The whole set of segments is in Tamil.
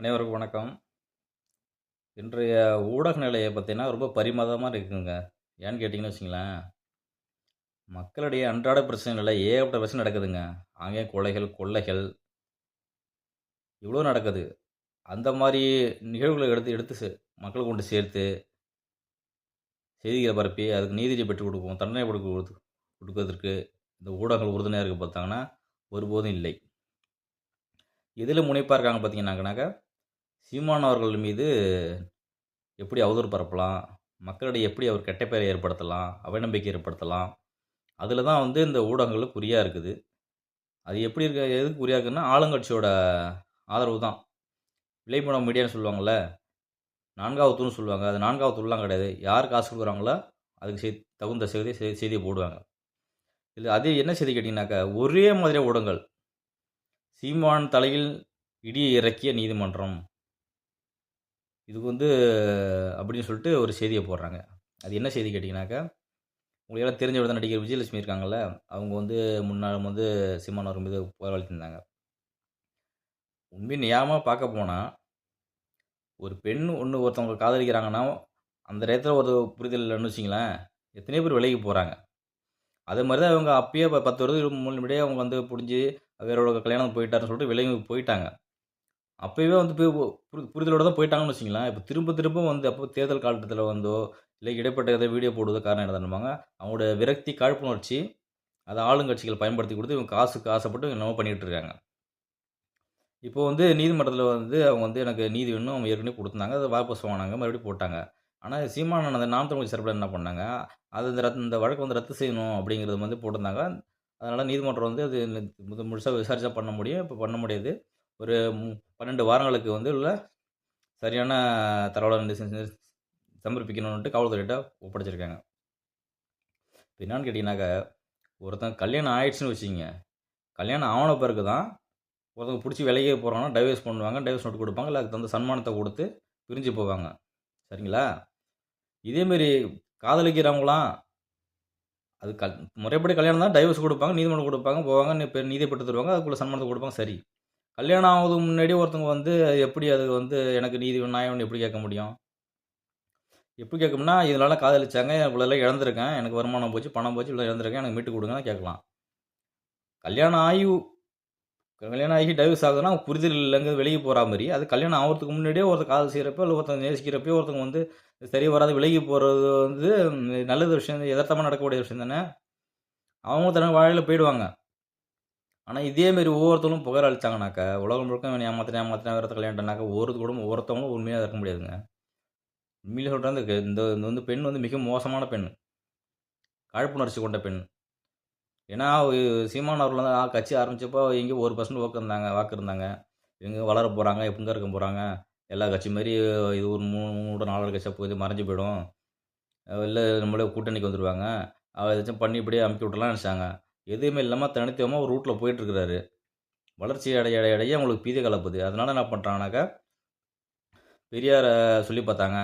அனைவருக்கும் வணக்கம். இன்றைய ஊடக நிலைய பார்த்தீங்கன்னா, ரொம்ப பரிமாதமா இருக்குங்க. ஏன்னு கேட்டீங்கன்னு வச்சுக்கங்களேன், மக்களுடைய அன்றாட பிரச்சனைகள்ல ஏகப்பட்ட பிரச்சனை நடக்குதுங்க. அங்கே கொலைகள், கொள்ளைகள் இவ்வளோ நடக்குது. அந்த மாரி நிகழ்வுகள எடுத்து எடுத்து மக்களுக்கு கொண்டு சேர்த்து, செய்திகள பரப்பி, அதுக்கு நீதிய பெற்றுக் குடுப்போம். தண்டனை குடுக்குவதற்கு இந்த ஊடகங்கள் உறுதுணையா இருக்கு பார்த்தாங்கன்னா, ஒருபோதும் இல்லை. எதில முனைப்பா இருக்காங்க பார்த்தீங்கன்னாக்க, சீமான் அவர்கள் மீது எப்படி அவதூறு பரப்பலாம்? மக்களிடையே எப்படி அவர் கெட்ட பெயரை ஏற்படுத்தலாம்? அவநம்பிக்கை ஏற்படுத்தலாம்? அதில தான் வந்து இந்த ஊடகங்கள் குறியா இருக்குது. அது எப்படி இருக்கு எதுக்கு குறியா இருக்குன்னா, ஆளுங்கட்சியோட ஆதரவு தான். விலைப்பணம் மீடியான்னு சொல்லுவாங்கல்ல, 4வது தூண்னு சொல்லுவாங்க. அது 4வது தூண்லாம் கிடையாது. யார் காசு குடுக்குறாங்களோ, அதுக்கு தகுந்த செய்திய போடுவாங்க. இதுல அது என்ன செய்தி கேட்டீங்கன்னாக்கா, ஒரே மாதிரியான ஊடகங்கள். சீமான் தலையில் இடியை இறக்கிய நீதிமன்றம். இதுக்கு வந்து அப்படின்னு சொல்லிட்டு ஒரு செய்திய போடுறாங்க. அது என்ன செய்தி கேட்டீங்கன்னாக்கா, உங்களுக்கு எல்லாம் தெரிஞ்சவர் தான் நடிகர் விஜயலட்சுமி இருக்காங்கல்ல, அவங்க வந்து முன்னால வந்து சீமான் அவர் மீது புகார் அளித்திருந்தாங்க. உண்மைய நியாயமா பார்க்க போனா, ஒரு பெண் ஒருத்தவங்க காதலிக்கிறாங்கன்னா, அந்த நேரத்தில ஒரு புரிதல் இல்லன்னு வச்சுக்கங்களேன், எத்தனையோ பேர் விலகி போறாங்க. அதே மாரி தான் இவங்க அப்பயே 10 வருடத்துக்கு முன்னாடியே அவங்க வந்து புரிஞ்சு, வேறோட கல்யாணம் போயிட்டாருன்னு சொல்லிட்டு விலகி போயிட்டாங்க. அப்பயே வந்து புரிதலோட தான் போயிட்டாங்கன்னு வச்சுக்கங்களேன். இப்ப திரும்ப திரும்ப வந்து அப்போ தேர்தல் காலத்தில வந்தோ, இல்ல இடைப்பட்ட ஏதோ வீடியோ போடுவதோ காரணம் என்னதும்பாங்க, அவங்களோட விரக்தி, காழ்ப்புணர்ச்சி அத ஆளுங்கட்சிகள் பயன்படுத்தி குடுத்து, இவங்க காசுக்கு ஆசைப்பட்டு என்னமோ பண்ணிட்டு இருக்காங்க. இப்போ வந்து நீதிமன்றத்தில வந்து அவங்க வந்து எனக்கு நீதி வேணும். அவங்க ஏற்கனவே குடுத்துருந்தாங்க. அத வாபஸ் வாங்குனாங்க. மறுபடியும் போட்டாங்க. ஆனா சீமானன் அந்த நாம் தமிழர் தரப்புல என்ன பண்ணாங்க, அது இந்த வழக்க வந்து ரத்து செய்யணும் அப்படிங்கிறது வந்து போட்டிருந்தாங்க. அதனால நீதிமன்றம் வந்து அது முழுசா விசாரிச்சா பண்ண முடியும். இப்ப பண்ண முடியாது. ஒரு 12 வாரங்களுக்கு வந்து உள்ள சரியான தகவல வந்து சமர்ப்பிக்கணுன்ட்டு காவல்துறையிட்ட ஒப்படைச்சிருக்காங்க. இப்ப என்னான்னு கேட்டீங்கன்னாக்க, ஒருத்தன் கல்யாணம் ஆயிடுச்சுன்னு வச்சுக்கங்க. கல்யாணம் ஆன பிறகு தான் ஒருத்தவங்க புடிச்சு விலகியே போறாங்கன்னா, டைவர்ஸ் பண்ணுவாங்க. டைவர்ஸ் நோட் குடுப்பாங்க. இல்ல அதுக்கு தகுந்த சன்மானத்த குடுத்து பிரிஞ்சு போவாங்க. சரிங்களா? இதே மாரி காதலிக்கிறவங்கலாம் அது முறைப்படி கல்யாணம் தான் டைவர்ஸ் குடுப்பாங்க, நீதிமன்றம் குடுப்பாங்க, போவாங்க. நீதிய பெற்று தருவாங்க. அதுக்குள்ள சன்மானத்த குடுப்பாங்க சரி. கல்யாணம் ஆவதுக்கு முன்னாடியே ஒருத்தவங்க வந்து எப்படி அது வந்து எனக்கு நீதி வேணும், நியாயம் வேணும்னு எப்படி கேட்க முடியும்? எப்படி கேட்கும்னா, இதனால காதலிச்சாங்க. இவ்வளோலாம் இழந்திருக்கேன். எனக்கு வருமானம் போச்சு, பணம் போச்சு, இவ்வளோ இழந்திருக்கேன். எனக்கு மீட்டு குடுங்கன்னு கேட்கலாம். கல்யாணம் ஆயி கல்யாணம் ஆகி டைவர்ஸ் ஆகுதுன்னா, புரிதல் இல்லங்க வெளிய போறா மாரி, அது கல்யாணம் ஆவறதுக்கு முன்னாடியே ஒருத்தர் காதல் செய்றப்போ, இல்ல ஒருத்தங்க நேசிக்கிறப்பயோ ஒருத்தவங்க வந்து சரி வராது விலகி போறது வந்து நல்லது விஷயம். எதார்த்தமா நடக்கக்கூடிய விஷயம் தானே! அவங்க தன்னோட வாழ்க்கையில போயிடுவாங்க. ஆனா இதே மாரி ஒவ்வொருத்தவங்களும் புகார் அளிச்சாங்கனாக்கா, உலகம் முழுக்க இவன ஏமாத்துறேன், ஏமாத்துறேன் வேற ஒருத்தர் கல்யாணம்னாக்கா, ஒரு குடும்பம் ஒருத்தவங்களும் உண்மையா இருக்க முடியாதுங்க. உண்மையிலே சொல்றேன் இந்த இந்த வந்து பெண் வந்து மிக மோசமான பெண். காழ்ப்புணர்ச்சி கொண்ட பெண். ஏன்னா, சீமான் அவர்கள் வந்து கட்சி ஆரம்பிச்சப்போ எங்கேயோ 1% வாக்கு இருந்தாங்க. இவங்க வளர போறாங்க, எங்க இருக்க போறாங்க. எல்லா கட்சி மாரி இது ஒரு 3 4 கட்சியா போய் மறைஞ்சு போயிடும். இல்ல நம்மளே கூட்டணிக்கு வந்துருவாங்க. ஏதாச்சும் பண்ணி இப்படியே அமுக்கி விட்டுறலாம்னு நெனச்சாங்க. எதுவுமே இல்லாம தனித்துவமா ஒரு ரூட்ல போயிட்டு இருக்கிறாரு. வளர்ச்சி அடைய அவங்களுக்கு பீதி கலப்புது. அதனால என்ன பண்றாங்கனாக்கா, பெரியார சொல்லி பார்த்தாங்க.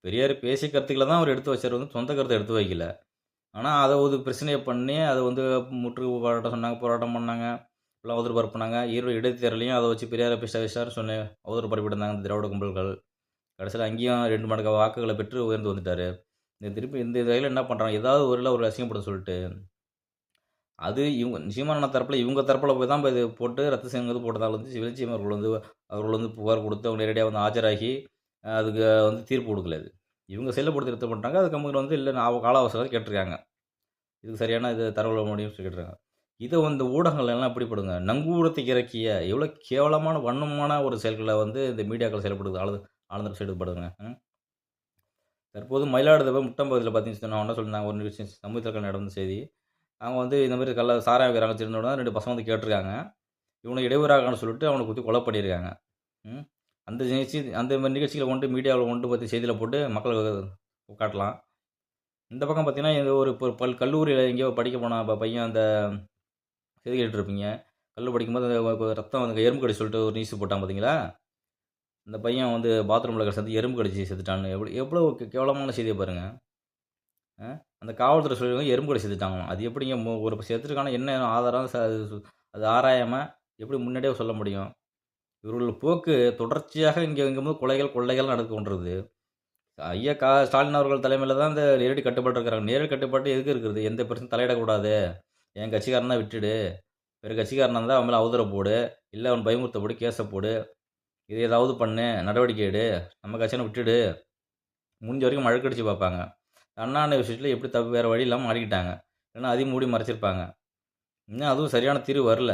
பெரியார் பேசிய கருத்துக்கள தான் அவர் எடுத்து வச்சாரு வந்து சொந்த கருத்த எடுத்து வைக்கல. ஆனா, அத ஒரு பிரச்சனைய பண்ணி, அத வந்து முற்று போராட்டம் சொன்னாங்க, போராட்டம் பண்ணாங்க. இப்படிலாம் அவதூறு பரப்புனாங்க. ஈரோடு இடைத்தேர்தலையும் அத வச்சு பெரியார பேசுறாருன்னு சொல்லி அவதூறு பரப்பிட்டு இருந்தாங்க இந்த திராவிட கும்பல்கள். கடைசியில அங்கேயும் 2 மடங்கு வாக்குகள பெற்று உயர்ந்து வந்துட்டாரு. திருப்பி இந்த இதில என்ன பண்றாங்க, ஏதாவது ஒரு அசிங்கப்படுத்த சொல்லிட்டு, அது இவங்க சீமானண்ணா தரப்புல இவங்க தரப்புல போய் தான் இது போட்டு ரத்து செய்யுங்கிறது போட்டதால வந்து சிவஜி அவர்கள் வந்து புகார் குடுத்து அவங்க நேரடியா வந்து ஆஜராகி, அதுக்கு வந்து தீர்ப்பு குடுக்கல அது. இவங்க செயல்படுத்தி ரத்து பண்ணிட்டாங்க. அது கம்முனு வந்து இல்ல நான் கால அவகாசம் கேட்டுருக்காங்க. இதுக்கு சரியான இது தரவுல முடியும்னு சொல்லி கேட்டுருக்காங்க. இத வந்து ஊடகங்கள் எல்லாம் எப்படிப்படுங்க, நங்கூரத்துக்கு இறக்கிய எவ்வளோ கேவலமான, வன்மமான ஒரு செயல்கள வந்து இந்த மீடியாக்கள் செயல்படுது. ஆழ்ந்து செயல்படுதுங்க. தற்போது மயிலாடுதுறை முட்டம் பகுதியில பார்த்தீங்கன்னு சொன்னா என்ன சொல்லியிருந்தாங்க ஒரு நிகழ்ச்சி சமீபத்தில நடந்த செய்தி. அவங்க வந்து இந்த மாரி சாராயம் விக்கிறாங்க தெரிஞ்சோனே 2 பசங்க வந்து கேட்டுருக்காங்க. இவனுக்கு இடையூறாகன்னு சொல்லிட்டு அவன குத்தி கொலை பண்ணியிருக்காங்க. ம். அந்த மாரி நிகழ்ச்சிகள கொண்டு மீடியாவுல கொண்டு போய் செய்தியில போட்டு மக்களுக்கு காட்டலாம். இந்த பக்கம் பார்த்தீங்கன்னா, இது ஒரு கல்லூரியில எங்கேயோ படிக்க போன பையன் அந்த செய்தி கேட்டுருப்பீங்க. கல்லூரி படிக்கும்போது ரத்தம் வந்து எறும்பு கடி சொல்லிட்டு ஒரு நியூஸ் போட்டான் பார்த்தீங்களா? அந்த பையன் வந்து பாத்ரூம்ல சேர்ந்து எறும்பு கடிச்சு செத்துட்டான்னு எவ்வளோ கேவலமான செய்திய பாருங்க. அ அந்த காவல்துறை சொல்லியிருக்காங்க எறும்பு கடி செத்துட்டாங்களாம். அது எப்படிங்க ஒரு செத்துருக்கானா என்ன ஆதாரம் அது ஆராயாம எப்படி முன்னாடியே சொல்ல முடியும்? இவர்கள் போக்கு தொடர்ச்சியாக இங்கே எங்கும்போது கொலைகள், கொள்ளைகள் நடந்து கொண்டிருக்குது. ஐயா ஸ்டாலின் அவர்கள் தலைமையில தான் இந்த நேரடி கட்டுப்பாடு இருக்கிறாங்க. நேரடி கட்டுப்பாடு எதுக்கு இருக்குது? எந்த பிரச்சனையும் தலையிடக்கூடாது. என் கட்சிக்காரனா விட்டுடு. வேற கட்சிக்காரனா இருந்தா அவன் மேல அவதூற போடு. இல்ல அவன பயமுறுத்த போடு, கேஸ போடு. இது ஏதாவது பண்ணு, நடவடிக்கை எடு. நம்ம கட்சியான விட்டுடு. முடிஞ்ச வரைக்கும் மழுக்கடிச்சு பார்ப்பாங்க. அண்ணாண்ட விஷயத்துல எப்படி தப்பு வேற வழி இல்லாம மாட்டிக்கிட்டாங்க. இல்லைன்னா அதையும் மூடி மறைச்சிருப்பாங்க. இன்னும் அதுவும் சரியான தீர்வு வரல.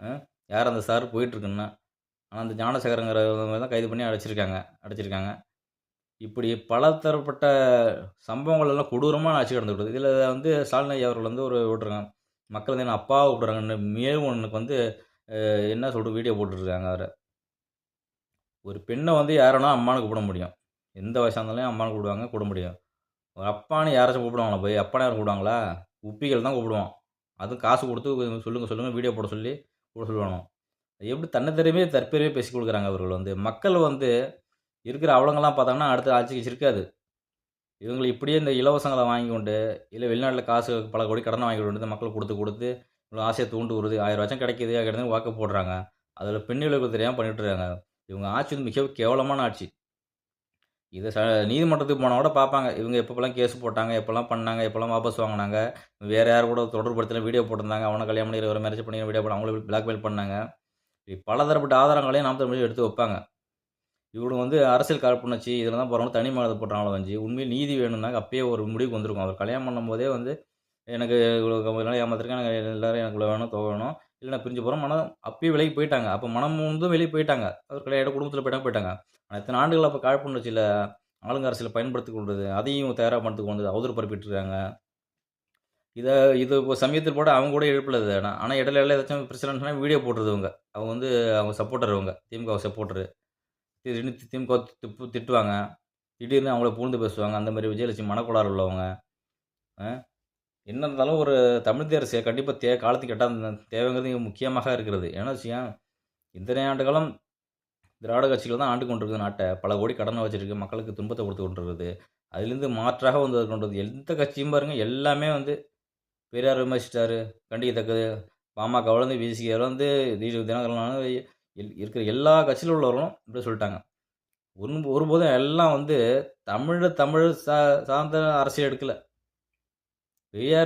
அ யார் அந்த சார் போயிட்டுருக்குன்னா. ஆனா அந்த ஞானசேகரங்கிறவங்க தான் கைது பண்ணி அடைச்சிருக்காங்க. இப்படி பல தரப்பட்ட சம்பவங்கள் எல்லாம் கொடூரமான ஆட்சி நடந்துகிட்டு இதில் வந்து ஸ்டாலின் ஐயா அவர்கள் வந்து ஒரு விட்றாங்க. மக்கள் வந்து என்ன அப்பாவை கூப்பிடுறாங்கன்னு மேலும் ஒன்றுக்கு வந்து என்ன சொல்லிட்டு வீடியோ போட்டுருக்காங்க அவரை. ஒரு பெண்ணை வந்து யாருன்னா அம்மானு கூப்பிட முடியும். எந்த வயசாக இருந்தாலும் அம்மானு கூப்பிடுவாங்க, கூப்பிட முடியும். ஒரு அப்பான்னு யாராச்சும் கூப்பிடுவாங்களா போய்? அப்பான்னு யாரும் கூப்பிடுவாங்களா? உப்பிகள் தான் கூப்பிடுவோம். அதுவும் காசு கொடுத்து சொல்லுங்க வீடியோ போட சொல்லி கூட சொல்லுவானோ. எப்படி தன்னைத்தெரியுமே தற்பெருமையே பேசி கொடுக்குறாங்க அவர்கள் வந்து. மக்கள் வந்து இருக்கிற அவலங்கள்லாம் பார்த்தாங்கன்னா அடுத்த ஆட்சிக்கு இருக்காது. இவங்க இப்படியே இந்த இலவசங்கள வாங்கி கொண்டு, இல்ல வெளிநாட்டில காசு பல கோடி கடன வாங்கி கொண்டு வந்து மக்களுக்கு குடுத்து, இவ்வளோ ஆசைய தூண்டி விடுது. ரூ. 1000 கிடைக்குது, கிடைக்குதுன்னு வாக்கு போடுறாங்க. அதில பெண் விளைவுகள் தெரியாம பண்ணிட்டு இருக்காங்க. இவங்க ஆட்சி வந்து மிக கேவலமான ஆட்சி. இத நீதிமன்றத்துக்கு போனா கூட பார்ப்பாங்க. இவங்க எப்பப்பலாம் கேஸ் போட்டாங்க, எப்பலாம் பண்ணாங்க, எப்பலாம் வாபஸ் வாங்குனாங்க. வேற யார் கூட தொடர்புபடுத்தின வீடியோ போட்டிருந்தாங்க. அவன கல்யாணம் பண்ணி இவர மேரேஜ் பண்ணி வீடியோ போட்டு அவங்கள பிளாக்மெயில் பண்ணாங்க. இப்படி பலதரப்பட்ட ஆதாரங்களையும் நாம் தமிழ் எடுத்து வைப்பாங்க. இவங்க வந்து அரசியல் காழ்ப்புணர்ச்சி இதில தான் போறாங்க. தனி மனித போடுறாங்களோ ஒழிஞ்சு, உண்மையிலே நீதி வேணும்னா அப்பயே ஒரு முடிவுக்கு வந்திருக்கும். அவர் கல்யாணம் பண்ணும்போதே வந்து எனக்கு இவ்வளோ ஏமாத்திருக்கேன். எனக்கு எல்லாரும் எனக்கு இவ்வளோ வேணும், தொகை வேணும். இல்ல நான் பிரிஞ்சு போறோம். மனம் அப்பயே விலகி போயிட்டாங்க. அப்ப மனம் வந்து வெளிய போயிட்டாங்க. அவர் கல்யாணம் குடும்பத்தில போயிட்டாங்க. ஆனா இத்தன ஆண்டுகள் அப்ப காழ்ப்புணர்ச்சியில ஆளுங்க அரசியல பயன்படுத்திக் கொண்டது. அதையும் தயாரா பண்றதுக்கு வந்து அவதூறு பரப்பிட்டு இருக்காங்க. இத இது இப்போ சமீபத்தில கூட அவங்க கூட எழுப்பல இத. ஆனா இடையில ஏதாச்சும் பிரச்சனைன்னா வீடியோ போடுறது இவங்க. அவங்க வந்து அவங்க சப்போர்ட்டர் இவங்க. திமுக சப்போர்ட்டர். திடீர்னு திமுக திட்டுவாங்க. திடீர்னு அவங்கள புகழ்ந்து பேசுவாங்க. அந்த மாரி விஜயலட்சுமி மனக்கோளாறு உள்ளவங்க. அ என்ன இருந்தாலும் ஒரு தமிழ் தேசிய கண்டிப்பா காலத்துக்கு எட்டாத தேவைங்கிறது இங்க முக்கியமாக இருக்கிறது. ஏன்னா வச்சுக்கயேன், இத்தனை ஆண்டு காலம் திராவிட கட்சிகள் தான் ஆண்டு கொண்டிருக்குது நாட்ட. பல கோடி கடன வச்சிருக்கு. மக்களுக்கு துன்பத்த குடுத்து கொண்டிருக்குது. அதிலிருந்து மாற்றாக வந்து கொண்டது எந்த கட்சியும் பாருங்க எல்லாமே வந்து பெரியார் விமர்சிச்சாரு. கண்டிக்கத்தக்கது. பாமகவிலருந்து விசிகவிலருந்து தினகரன் இருக்கிற எல்லா கட்சியில உள்ளவர்களும் இப்படி சொல்லிட்டாங்க. ஒருபோதும் எல்லாம் வந்து தமிழ் சார்ந்த அரசியல் எடுக்கல.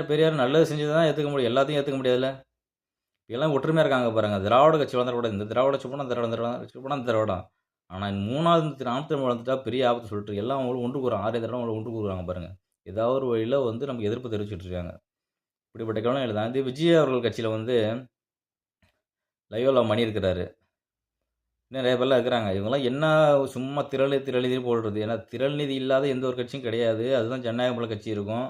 பெரியார் நல்லது செஞ்சது தான் ஏத்துக்க முடியும். எல்லாத்தையும் ஏத்துக்க முடியாதுல்ல. எல்லாம் ஒற்றுமையா இருக்காங்க பாருங்க. திராவிட கட்சி வளர்ந்துறக்கூடாது. இந்த திராவிட கட்சி போனா திராவிடம். ஆனா 3வது 4வது வளர்ந்துட்டா பெரிய ஆபத்து சொல்லிட்டு எல்லாம் அவங்களும் ஒன்று கூடுறாங்க. 6 திராவிடம் ஒன்று கூடுறாங்க பாருங்க. ஏதாவது ஒரு வழியில வந்து நமக்கு எதிர்ப்பு தெரிவிச்சுட்டு இருக்காங்க. இப்படிப்பட்ட கவலைகள் தான். இது விஜய் அவர்கள் கட்சியில வந்து லைவ்ல மணி இருக்கிறாரு. இன்னும் நிறைய பேர்லாம் இருக்கிறாங்க. இவங்கலாம் என்ன சும்மா திரள் நிதி போடுறது. ஏன்னா திரள் நிதி இல்லாத எந்த ஒரு கட்சியும் கிடையாது. அதுதான் ஜனநாயகம் உள்ள கட்சி இருக்கும்.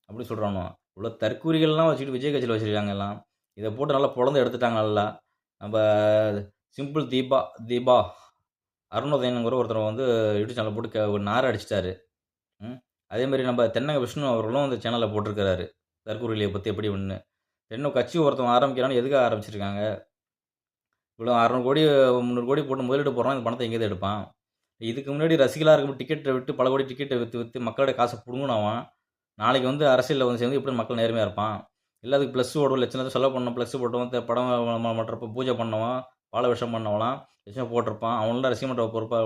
அப்படி சொல்றானுவோ. இவ்வளோ தற்கூரிகள்லாம் வச்சுக்கிட்டு விஜய் கட்சியில வச்சிருக்காங்க எல்லாம். இத போட்டு நல்லா பொளந்து எடுத்துட்டாங்க நல்லா. நம்ப சிம்பிள் தீபா அருணோதயன்ங்கிற ஒருத்தர் வந்து யூடியூப் சேனல்ல போட்டு ஒரு நார அடிச்சுட்டாரு. ம். அதேமாரி நம்ம தென்னக விஷ்ணு அவர்களும் அந்த சேனல்ல போட்டிருக்கிறாரு. தற்கூரிகளை பத்தி எப்படி ஒண்ணு. இன்னும் கட்சி ஒருத்தன் ஆரம்பிக்கிறான்னு எதுக்காக ஆரம்பிச்சிருக்காங்க? இவ்வளோ 600 கோடி 300 கோடி போட்டு முதலீடு போடுறான். இந்த பணத்த எங்கேருந்து எடுப்பான்? இதுக்கு முன்னாடி ரசிகலா இருக்கும்போது டிக்கெட்ட விட்டு பல கோடி டிக்கெட்ட வித்து மக்களுடைய காச புடுங்குனவன், நாளைக்கு வந்து அரசியல்ல வந்து சேர்ந்து எப்படி மக்கள் நேர்மையா இருப்பான்? இல்ல அதுக்கு பிளஸ் ஒரு லட்சம் செலவு பண்ணணும். பிளஸ் போட்டவன் படம் மற்றப்ப பூஜை பண்ணவன், பால விஷம் பண்ணவன்லாம் லட்சம் போட்டிருப்பான். அவன்லாம் ரசிகமன்ற பொறுப்பா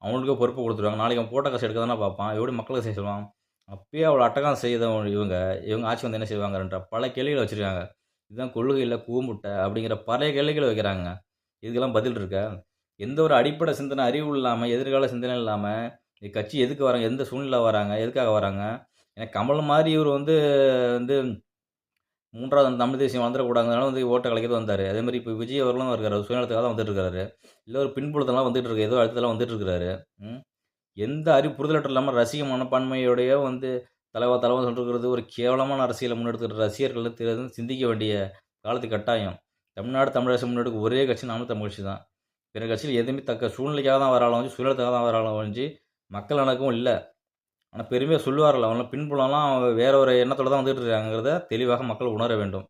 அவனுக்கே பொறுப்பு குடுத்துருவாங்க. நாளைக்கு அவன் போட்ட காசு எடுக்க தானே பார்ப்பான். எப்படி மக்களுக்கு செய்ய சொல்லுவான்? அப்பயே அவ்வளோ அட்டகாசம் செய்தவங்க இவங்க ஆட்சி வந்து என்ன செய்வாங்கன்ற பல கேள்விகள வச்சிருக்காங்க. இதுதான் கொள்கையில கூமுட்ட அப்படிங்கிற பல கேள்விகள வைக்கிறாங்க. இதுக்கெல்லாம் பதில் இருக்கா? எந்த ஒரு அடிப்படை சிந்தனை, அறிவு இல்லாம, எதிர்கால சிந்தனை இல்லாம, கட்சி எதுக்கு வராங்க? எந்த சூழ்நிலையில வராங்க? எதுக்காக வராங்க? ஏன்னா கமல் மாரி இவரு வந்து வந்து 3வது அந்த தமிழ் தேசியம் வளர்ந்துறக்கூடாதுனால வந்து ஓட்ட கலைக்கிறது வந்தாரு. அதேமாரி இப்ப விஜய் அவர்களும் இருக்காரு. சுயநலத்துக்காக தான் வந்துட்டு இருக்காரு. இல்ல ஒரு பின்புலத்தலாம் வந்துட்டு இருக்கு. ஏதோ அழுத்தலாம் வந்துட்டு இருக்கிறாரு. ம். எந்த புரிதலற்ற இல்லாம ரசிக மனப்பான்மையோடயே வந்து தலைவா சொல்லிருக்கிறது ஒரு கேவலமான அரசியல முன்னெடுத்துக்கிற ரசிகர்கள் சிந்திக்க வேண்டிய காலத்து கட்டாயம். தமிழ்நாடு தமிழரசு முன்னெடுக்க ஒரே கட்சி நாம தமிழ் கட்சி தான். பிற கட்சிகள் எதுவுமே தக்க சூழ்நிலைக்காக தான் வராளோ ஒழிஞ்சு, சுயநலத்துக்காக தான் வராளோ ஒழிஞ்சு, மக்கள் நலக்கும் இல்ல. ஆனா பெருமையா சொல்லுவார்கள். அவன்லாம் பின்புலம்லாம் வேற ஒரு எண்ணத்தோட தான் வந்துட்டு இருக்காங்கங்கிறத தெளிவாக மக்கள் உணர வேண்டும்.